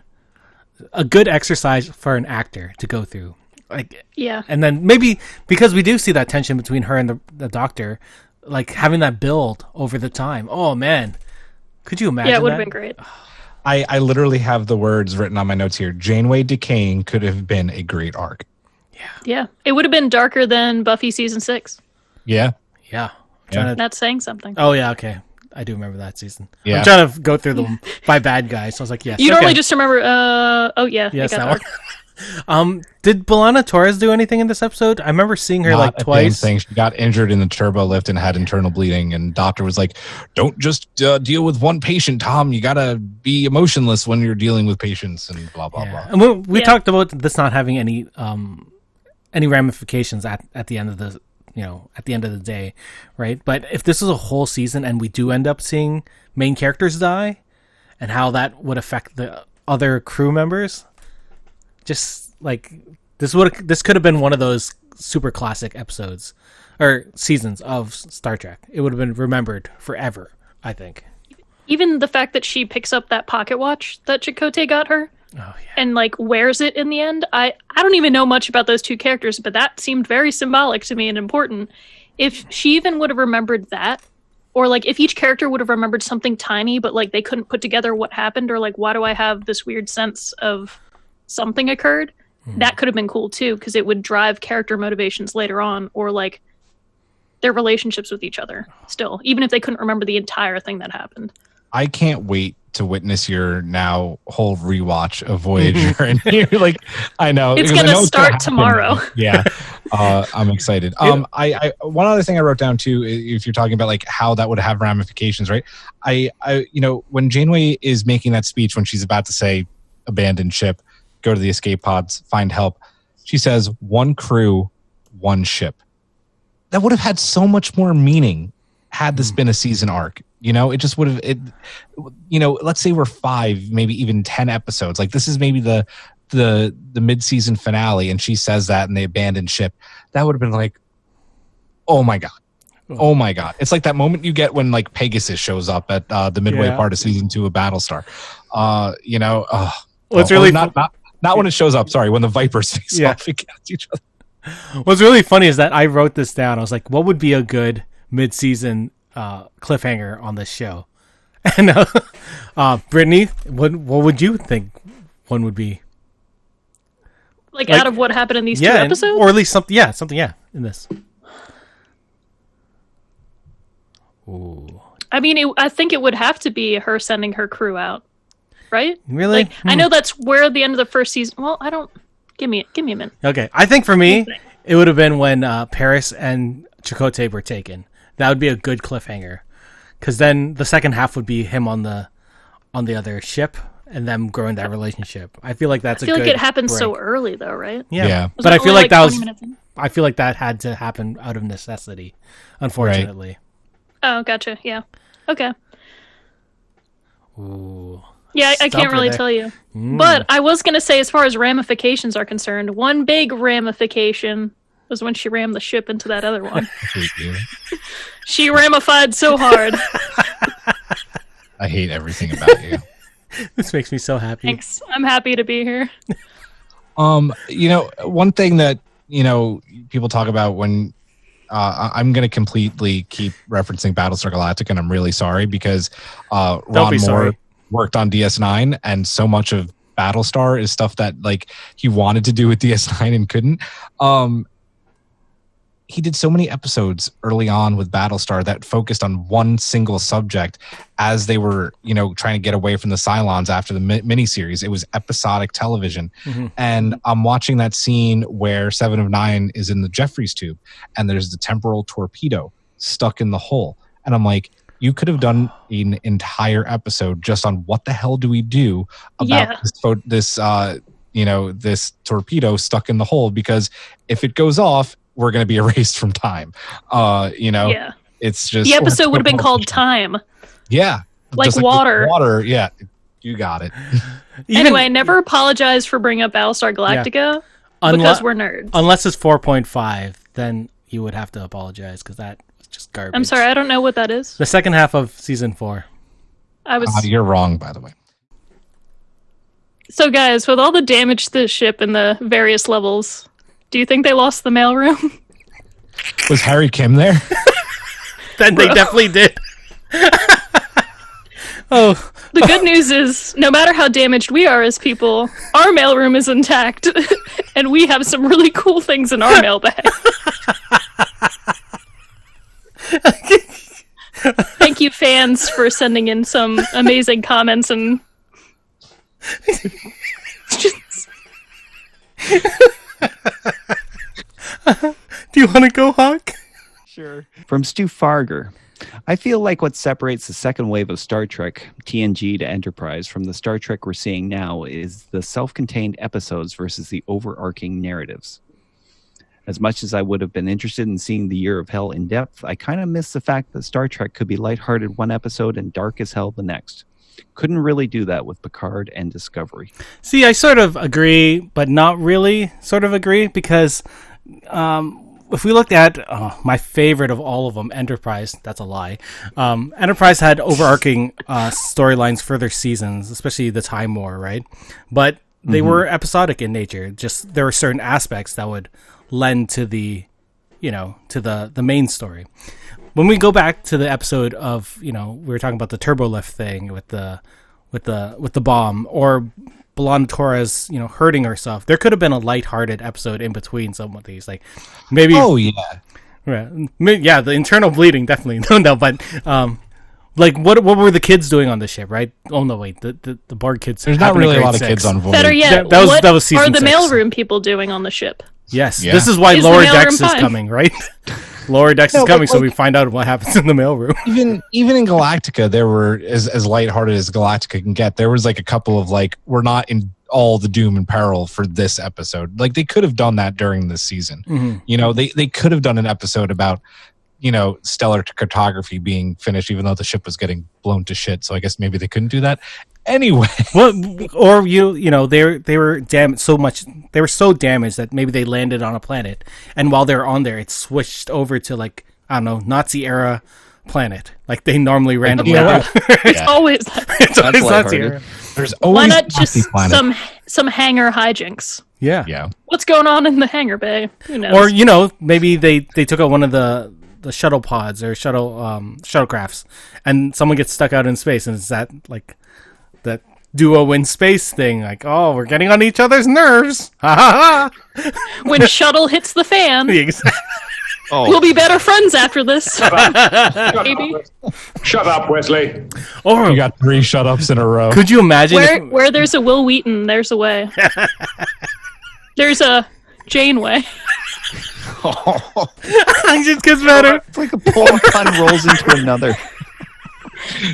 exercise for an actor to go through. Like, yeah, and then maybe because we do see that tension between her and the Doctor, like, having that build over the time. Oh man, could you imagine? Yeah, it would have been great. I literally have the words written on my notes here. Janeway decaying could have been a great arc. Yeah, it would have been darker than Buffy season 6. Yeah. That's saying something. Oh yeah, okay. I do remember that season. Yeah. I'm trying to go through them by bad guys. So I was like, yes. You normally just remember, yes, that one. Did B'Elanna Torres do anything in this episode? I remember seeing her Not a twice. damn thing. She got injured in the turbo lift and had internal bleeding, and doctor was like, "Don't just deal with one patient, Tom. You gotta be emotionless when you're dealing with patients," and blah blah blah. And we talked about this not having any ramifications at the end of the at the end of the day, right? But if this is a whole season and we do end up seeing main characters die, and how that would affect the other crew members, just like this could have been one of those super classic episodes or seasons of Star Trek. It would have been remembered forever, I think. Even the fact that she picks up that pocket watch that Chakotay got her and wears it in the end. I don't even know much about those two characters, but that seemed very symbolic to me and important. If she even would have remembered that, or if each character would have remembered something tiny, but they couldn't put together what happened, or why do I have this weird sense of something occurred? That could have been cool too, because it would drive character motivations later on, or their relationships with each other still, even if they couldn't remember the entire thing that happened. I can't wait to witness your now whole rewatch of Voyager. And you're I know. It's going to start tomorrow. Yeah. I'm excited. I one other thing I wrote down too, if you're talking about how that would have ramifications, right? I when Janeway is making that speech, when she's about to say abandon ship, go to the escape pods, find help, she says, one crew, one ship. That would have had so much more meaning had this been a season arc. It just would have, let's say we're 5, maybe even 10 episodes. This is maybe the mid-season finale, and she says that and they abandon ship. That would have been oh my God. Oh my God. It's like that moment you get when Pegasus shows up at the midway part of season 2 of Battlestar. What's really not when it shows up. Sorry, when the Vipers face off against each other. What's really funny is that I wrote this down. I was like, what would be a good mid-season cliffhanger on this show? And Brittany, what would you think one would be? Out of what happened in these 2 episodes? Or at least something in this. Ooh. I mean, I think it would have to be her sending her crew out, right? Really? I know that's where the end of the first season. Well, I don't. Give me a minute. Okay, I think for me, it would have been when Paris and Chakotay were taken. That would be a good cliffhanger, because then the second half would be him on the other ship and them growing that relationship. I feel like that's. I feel it happened so early, though, right? Yeah. But I feel like that was. I feel like that had to happen out of necessity, unfortunately. Right. Oh, gotcha. Yeah. Okay. Ooh. Yeah, I can't really tell you. But I was going to say, as far as ramifications are concerned, one big ramification was when she rammed the ship into that other one. She ramified so hard. I hate everything about you. This makes me so happy. Thanks. I'm happy to be here. One thing that, people talk about when I'm going to completely keep referencing Battlestar Galactica, and I'm really sorry because Ron Moore worked on DS9, and so much of Battlestar is stuff that he wanted to do with DS9 and couldn't. He did so many episodes early on with Battlestar that focused on one single subject as they were, trying to get away from the Cylons after the miniseries. It was episodic television. Mm-hmm. And I'm watching that scene where 7 of 9 is in the Jeffries tube and there's the temporal torpedo stuck in the hole. And I'm like, you could have done an entire episode just on what the hell do we do about this torpedo stuck in the hole, because if it goes off, we're going to be erased from time. It's just... The episode would have been called Time. Yeah. Like water. Water, yeah. You got it. Anyway, never apologize for bringing up Battlestar Galactica because we're nerds. Unless it's 4.5, then you would have to apologize because that was just garbage. I'm sorry, I don't know what that is. The second half of season 4. You're wrong, by the way. So guys, with all the damage to the ship and the various levels... Do you think they lost the mailroom? Was Harry Kim there? Then they definitely did. Oh. The good news is, no matter how damaged we are as people, our mailroom is intact, and we have some really cool things in our mailbag. Thank you, fans, for sending in some amazing comments and... Do you want to go, Hawk? Sure. From Stu Farger. I feel like what separates the second wave of Star Trek, TNG to Enterprise, from the Star Trek we're seeing now is the self-contained episodes versus the overarching narratives. As much as I would have been interested in seeing the Year of Hell in depth, I kind of miss the fact that Star Trek could be lighthearted one episode and dark as hell the next. Couldn't really do that with Picard and Discovery. See, I sort of agree, but not really sort of agree, because if we looked at my favorite of all of them, Enterprise, that's a lie. Enterprise had overarching storylines for their seasons, especially the Time War, right? But they were episodic in nature. Just there were certain aspects that would lend to the, to the main story. When we go back to the episode of, we were talking about the turbolift thing with the bomb, or Belana Torres, hurting herself. There could have been a lighthearted episode in between some of these, like maybe. Oh yeah, yeah. The internal bleeding, definitely no, but like what were the kids doing on the ship, right? Oh no, wait, the Borg kids. There's not really a lot of kids on Voyager. Better yet, that was season are the 6. mailroom people doing on the ship? Yes, Yeah. this is why Is the Lower mailroom Decks is fine? coming, right? Lower Decks is coming, so we find out what happens in the mailroom. Even in Galactica, there were as lighthearted as Galactica can get. There was like a couple of we're not in all the doom and peril for this episode. Like they could have done that during this season. They could have done an episode about stellar cartography being finished, even though the ship was getting blown to shit. So I guess maybe they couldn't do that. Anyway, well, or they were damaged so much. They were so damaged that maybe they landed on a planet, and while they're on there, it switched over to Nazi era planet, like they normally randomly. It's always It's always Nazi era. There's always why not just planet. some hangar hijinks? Yeah. What's going on in the hangar bay? Who knows? Or maybe they took out one of the shuttle pods or shuttlecrafts, and someone gets stuck out in space, and it's that that duo in space thing, like, oh, we're getting on each other's nerves. When shuttle hits the fan, we'll be better friends after this. Maybe. Shut up, Wesley. Or You got 3 shut-ups in a row. could you imagine Where there's a Will Wheaton, there's a way. There's a Janeway. it just gets better? It's like a poem pun rolls into another.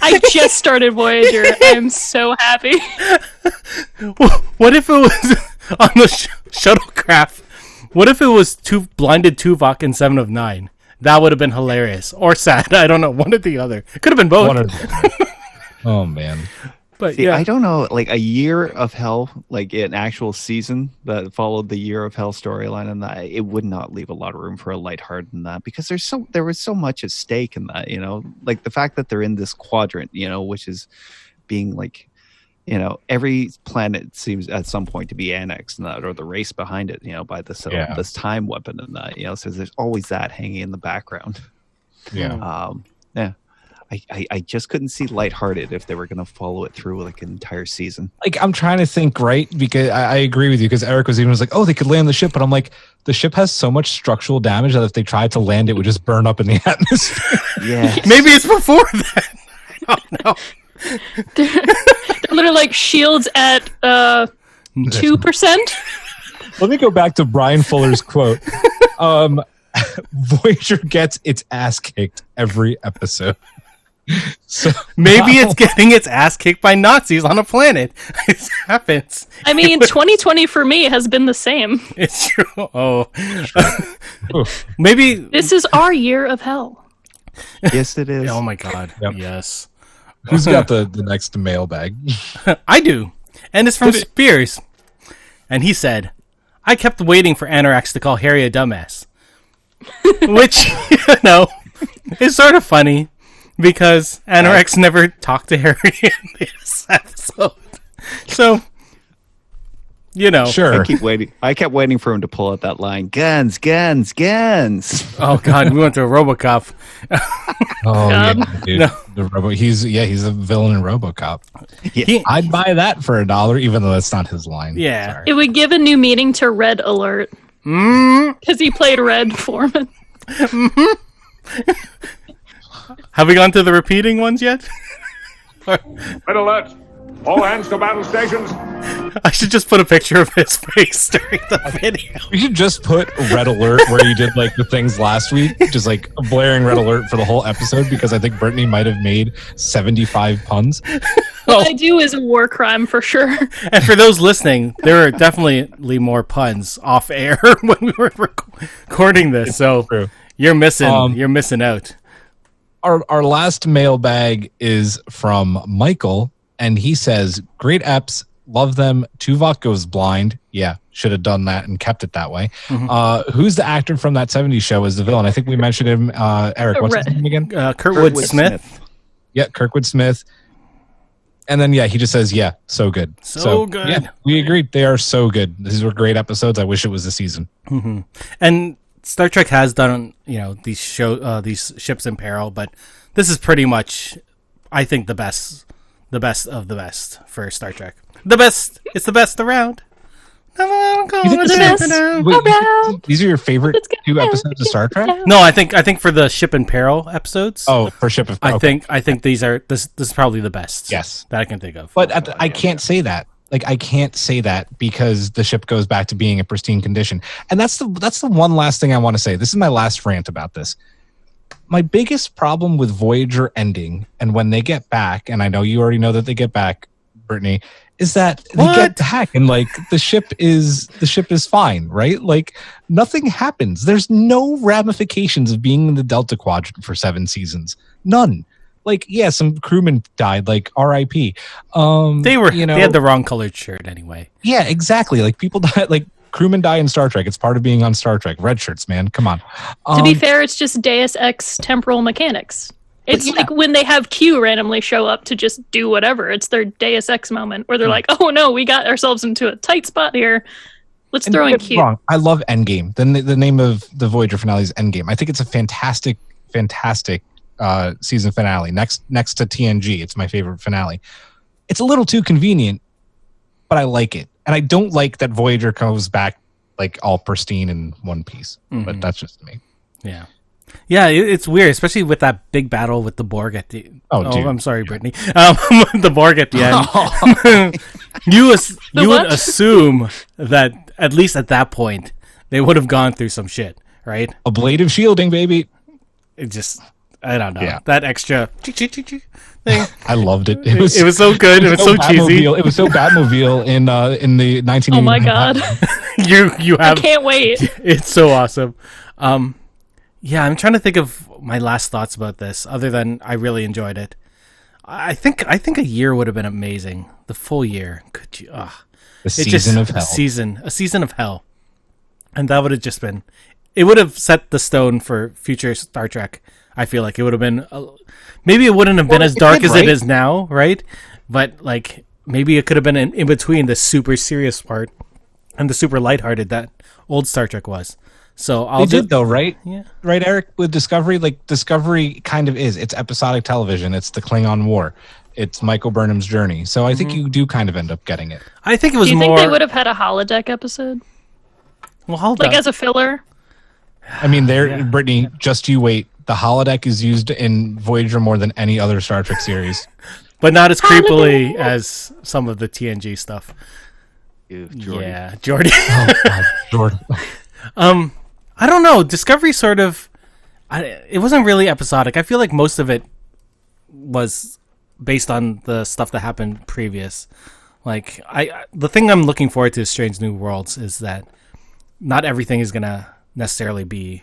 I just started Voyager. I'm so happy. What if it was on the shuttlecraft? What if it was blinded Tuvok and 7 of 9? That would have been hilarious. Or sad. I don't know. One or the other. Could have been both. One or the other. Oh man. But See, yeah. I don't know, like a Year of Hell, like an actual season that followed the Year of Hell storyline, and that it would not leave a lot of room for a lighthearted in that, because there was so much at stake in that, like the fact that they're in this quadrant, which is being like, every planet seems at some point to be annexed in that, or the race behind it, by this this time weapon and that, so there's always that hanging in the background. Yeah. Yeah. I just couldn't see lighthearted if they were going to follow it through like an entire season. Like I'm trying to think, right? Because I agree with you, because Erik was like, oh, they could land the ship, but I'm like, the ship has so much structural damage that if they tried to land, it would just burn up in the atmosphere. Yeah. Maybe it's before that. Oh no. They're literally like shields at 2%. Let me go back to Bryan Fuller's quote. Voyager gets its ass kicked every episode. So Maybe it's getting its ass kicked by Nazis on a planet. It happens. I mean, 2020 for me has been the same. It's true. Oh. Maybe. This is our Year of Hell. Yes, it is. Oh my God. Yep. Yes. who's got the next mailbag? I do. And it's from Spears. And he said, I kept waiting for Anorax to call Harry a dumbass. Which, is sort of funny. Because Anorax never talked to Harry in this episode. So, Sure. I kept waiting for him to pull out that line. Guns, guns, guns. Oh, God. We went to RoboCop. Oh, yeah, dude. No. The he's a villain in RoboCop. Yeah. I'd buy that for $1, even though that's not his line. Yeah. Sorry. It would give a new meaning to Red Alert. Because he played Red Foreman. Have we gone to the repeating ones yet? Red alert! All hands to battle stations. I should just put a picture of his face during the video. We should just put red alert where you did like the things last week, just like blaring red alert for the whole episode, because I think Brittany might have made 75 puns. What I do is a war crime for sure. And for those listening, there are definitely more puns off air when we were recording this. So True. you're missing out. Our last mailbag is from Michael, and he says, "Great eps, love them. Tuvok goes blind. Yeah, should have done that and kept it that way." Who's the actor from that '70s show as the villain? I think we mentioned him. Eric, what's his name again? Kurtwood Smith. Yeah, Kirkwood Smith. And then he just says, "Yeah, so good, so good." Yeah, we agreed. They are so good. These were great episodes. I wish it was a season. And Star Trek has done, these ships in peril, but this is pretty much, I think, the best of the best for Star Trek. The best. It's the best around. You think these are your favorite two episodes of Star Trek? No, I think for the ship in peril episodes. Oh, for ship in peril. I think this is probably the best. Yes, that I can think of. But I can't say that. Like, I can't say that because the ship goes back to being a pristine condition. And that's the one last thing I want to say. This is my last rant about this. My biggest problem with Voyager ending, and when they get back, and I know you already know that they get back, Brittany, is that they get back and like the ship is fine, right? Like nothing happens. There's no ramifications of being in the Delta Quadrant for 7 seasons. None. Like, yeah, some crewmen died, like R.I.P. They had the wrong colored shirt anyway. Yeah, exactly. Like people die, like crewmen die in Star Trek. It's part of being on Star Trek. Red shirts, man. Come on. To be fair, it's just Deus Ex temporal mechanics. It's like when they have Q randomly show up to just do whatever. It's their Deus Ex moment where they're like, "Oh no, we got ourselves into a tight spot here. Let's throw in Q." Wrong. I love Endgame. The name of the Voyager finale is Endgame. I think it's a fantastic season finale. Next to TNG, it's my favorite finale. It's a little too convenient, but I like it. And I don't like that Voyager comes back like all pristine in one piece. But that's just me. Yeah. Yeah, it's weird, especially with that big battle with the Borg at the... Oh, dude. I'm sorry, Brittany. The Borg at the end. You would assume that, at least at that point, they would have gone through some shit, right? Ablative shielding, baby. It just... I don't know. Yeah. That extra thing. I loved it. It was so good. It was so cheesy. It was so Batmobile in the 1989. Oh my god. you have... I can't wait. It's so awesome. Yeah, I'm trying to think of my last thoughts about this, other than I really enjoyed it. I think a year would have been amazing. The full year. Could you? A season of hell. A season of hell. And that would have just been... It would have set the stone for future Star Trek. I feel like it would have been... maybe it wouldn't have been as dark as it is now, right? But like maybe it could have been in between the super serious part and the super lighthearted that old Star Trek was. So They did though, right? Yeah. Right, Eric, with Discovery? Like, Discovery kind of is. It's episodic television. It's the Klingon War. It's Michael Burnham's journey. So I think you do kind of end up getting it. I think it was Do you more... think they would have had a holodeck episode? Well, holodeck. Like as a filler? I mean, Brittany, just you wait. The holodeck is used in Voyager more than any other Star Trek series. But not as creepily as some of the TNG stuff. Ew, Geordi. Yeah, Geordi. Oh, God, Jordan. I don't know. Discovery sort of... it wasn't really episodic. I feel like most of it was based on the stuff that happened previous. Like, the thing I'm looking forward to Strange New Worlds is that not everything is going to necessarily be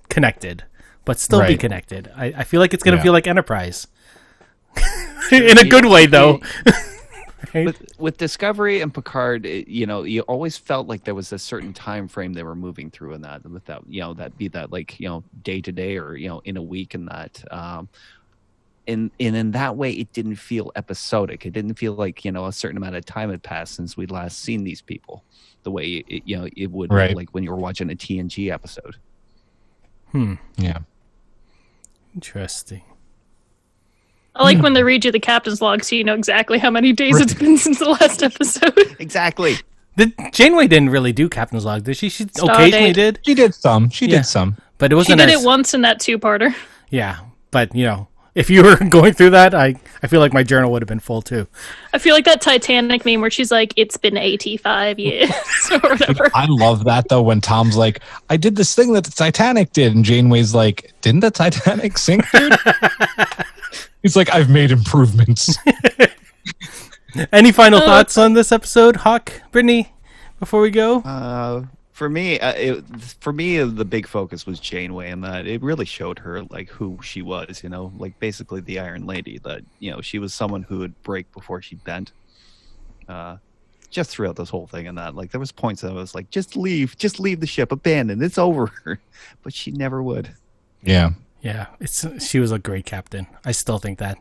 connected, but still be connected. I feel like it's going to feel like Enterprise. In a good way, though. Right? With Discovery and Picard, you always felt like there was a certain time frame they were moving through in that, and with that, that be that like day to day or in a week, and that, and in that way, it didn't feel episodic. It didn't feel like a certain amount of time had passed since we'd last seen these people, the way it would like when you were watching a TNG episode. Yeah. Interesting. I like when they read you the captain's log so you know exactly how many days it's been since the last episode. Exactly. Janeway didn't really do Captain's Log, did she? She occasionally did. She did some. She did some. But it wasn't She did it once in that 2-parter. Yeah, but if you were going through that, I feel like my journal would have been full too. I feel like that Titanic meme where she's like, "It's been 85 years," or whatever. I love that though when Tom's like, "I did this thing that the Titanic did," and Janeway's like, "Didn't the Titanic sink, dude?" He's like, "I've made improvements." Any final thoughts on this episode, Hawk, Brittany, before we go? For me, the big focus was Janeway, and that it really showed her like who she was. You know, like basically the Iron Lady. That she was someone who would break before she bent. Just throughout this whole thing, and that like there was points that I was like, just leave the ship, abandon, it's over. But she never would. Yeah. Yeah, she was a great captain. I still think that.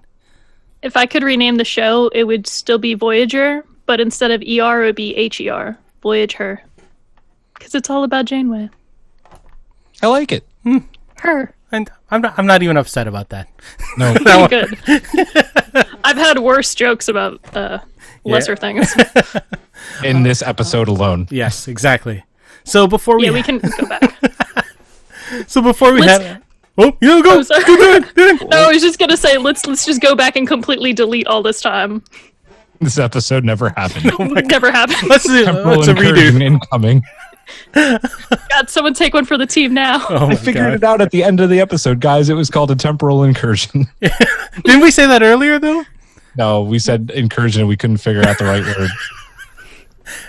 If I could rename the show, it would still be Voyager, but instead of ER, it would be HER. Voyager. Because it's all about Janeway. I like it. Her. And I'm not even upset about that. No. Pretty good. I've had worse jokes about lesser things. In this episode alone. Yes, exactly. So before we we can go back. So before we Let's- go. Oh, sorry. No, I was just gonna say let's just go back and completely delete all this time. This episode never happened. Never happened. Let's a Incursion redo. incoming. God, someone take one for the team now. Oh my I figured God. it out at the end of the episode, guys. It was called a temporal incursion. Didn't we say that earlier though? No, we said incursion and we couldn't figure out the right word.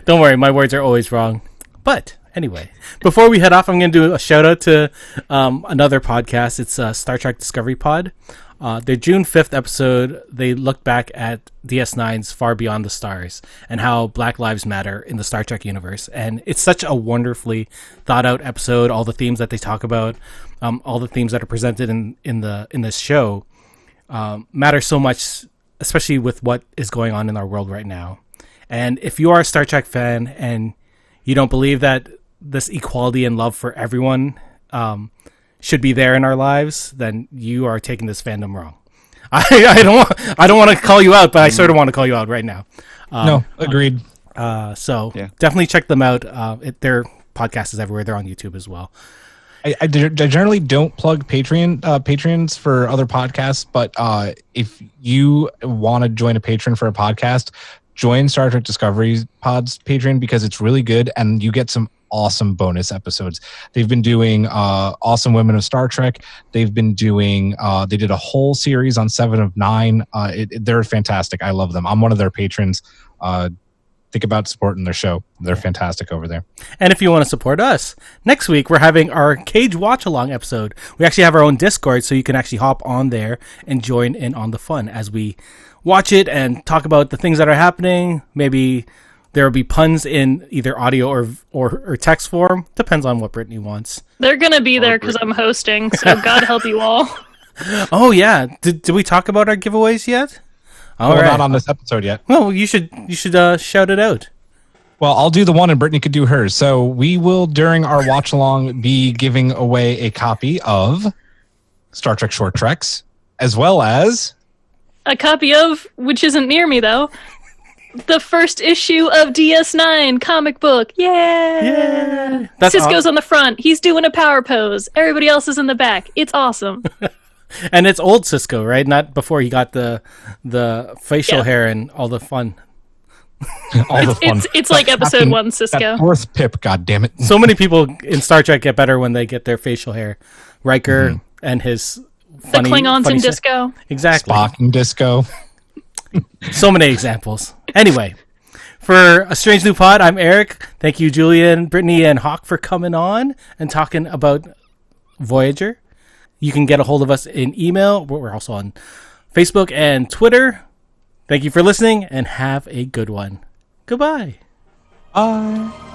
Don't worry, my words are always wrong. But anyway, before we head off, I'm going to do a shout out to another podcast. It's Star Trek Discovery Pod. Their June 5th episode, they looked back at DS9's Far Beyond the Stars and how Black Lives Matter in the Star Trek universe. And it's such a wonderfully thought out episode. All the themes that they talk about, all the themes that are presented in this show matter so much, especially with what is going on in our world right now. And if you are a Star Trek fan and you don't believe that this equality and love for everyone should be there in our lives, then you are taking this fandom wrong. I don't want to call you out, but I sort of want to call you out right now. No, agreed. So definitely check them out. Their podcast is everywhere. They're on YouTube as well. I generally don't plug patrons for other podcasts, but if you want to join a patron for a podcast, join Star Trek Discovery Pod's Patreon because it's really good and you get some awesome bonus episodes. They've been doing Awesome Women of Star Trek. They've been doing they did a whole series on 7 of 9. They're fantastic. I love them. I'm one of their patrons. Think about supporting their show. They're fantastic over there. And if you want to support us, next week we're having our Cage Watch Along episode. We actually have our own Discord, so you can actually hop on there and join in on the fun as we watch it and talk about the things that are happening. Maybe there will be puns in either audio or text form. Depends on what Brittany wants. They're gonna be there because I'm hosting, so God help you all. Oh yeah, did we talk about our giveaways yet? All right. Not on this episode yet. Well, you should shout it out. Well, I'll do the one and Brittany could do hers. So we will, during our watch along, be giving away a copy of Star Trek Short Treks, as well as A copy of, which isn't near me though, the first issue of DS9 comic book. Yeah. That's Cisco's on the front. He's doing a power pose. Everybody else is in the back. It's awesome. And it's old Cisco, right? Not before he got the facial hair and all the fun. all the fun. It's like episode 1 Cisco. That fourth pip, goddammit. So many people in Star Trek get better when they get their facial hair. Riker and his funny, the Klingons funny in disco. Exactly. Spock and disco. So many examples. Anyway, for A Strange New Pod, I'm Erik. Thank you, Julian, Brittany, and Hawk for coming on and talking about Voyager. You can get a hold of us in email. We're also on Facebook and Twitter. Thank you for listening and have a good one. Goodbye. Bye.